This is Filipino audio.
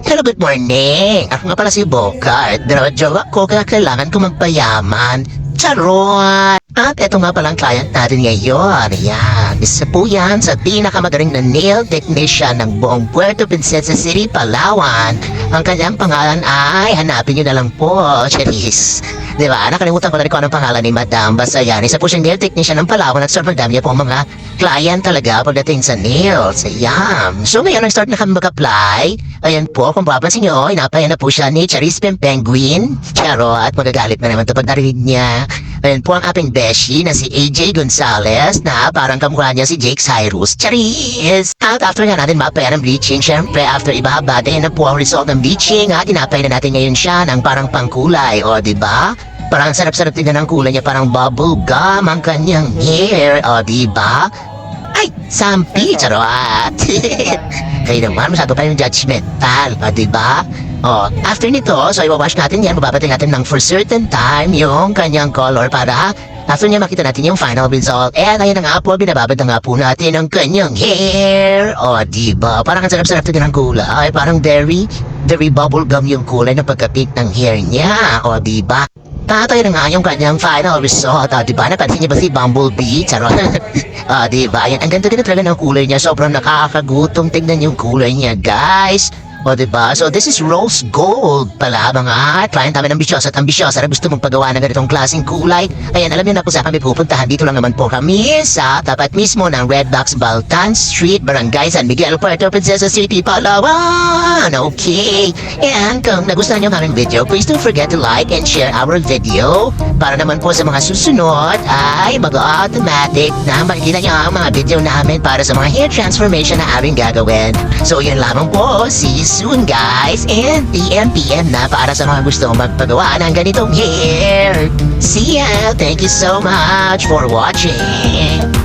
Hello, good morning! Ako nga pala si Bogart. Dalawa-jowa ko kaya kailangan ko magpayaman. Charot! At eto nga palang client natin ngayon. Ayan, isa po yan sa pinakamagaling na nail technician ng buong Puerto Princesa City, Palawan. Ang kanyang pangalan ay, hanapin nyo na lang po, Cherise. Diba? Nakalimutan ko na rin kung anong pangalan ni Madam. Basta yan, isa po siyang nail technician ng Palawan at sobrang dami niya po ang mga client talaga pagdating sa nails. Ayan. So ngayon, nag-start na kami mag-apply. Ayan po, kung papansin nyo, inapayan na po siya ni Charis Penguin. Charot, magagalit na naman ito pag narinig niya. Ayan po ang ating beshi na si AJ Gonzalez na parang kamukha niya si Jake Cyrus. Charis! At after nga natin mapayan ng bleaching, syempre after ibabad, ayan na po ang result ng bleaching at inapay na natin ngayon siya ng parang pangkulay. O, diba? Parang sarap-sarap tingnan ng kulay niya, parang bubble gum ang kanyang hair. O, diba? Ay, sampi! Charot! Kayo naman, masyado pa yung judgmental. O, diba? Oh, after nito, so iwawash natin yan, bababatay natin ng for certain time yung kanyang color para after niya makita natin yung final result. And ayan na nga po, binababad na nga po natin ang kanyang hair. O, diba? Parang ang sarap-sarap tingnan ng kulay. Parang very bubblegum yung kulay ng pagka-pink ng hair niya. O, diba? Tatay na nga yung kanyang final result. O, diba? Napansin niya ba si Bumblebee? Charot. O, diba? Ayan, ang ganda-ganda talaga ng kulay niya. Sobrang nakakagutom tingnan yung kulay niya, guys. O, diba? So, this is rose gold pala, mga client namin ambisyosa at ambisyosa na gusto mong pagawa ng ganitong klaseng kulay. Ayan, alam niyo na kung saan kami pupuntahan. Dito lang naman po kami sa tapat mismo ng Redbox Baltan Street, Barangay San Miguel, Puerto Princesa City, Palawan. Okay. And kung nagustuhan niyo ang aming video, please don't forget to like and share our video para naman po sa mga susunod ay mag-automatic na makikita niyo ang mga video namin para sa mga hair transformation na aming gagawin. So, yun lamang po. See you soon, guys, and PM na para sa mga gusto magpagawa ng ganitong hair. See ya! Thank you so much for watching!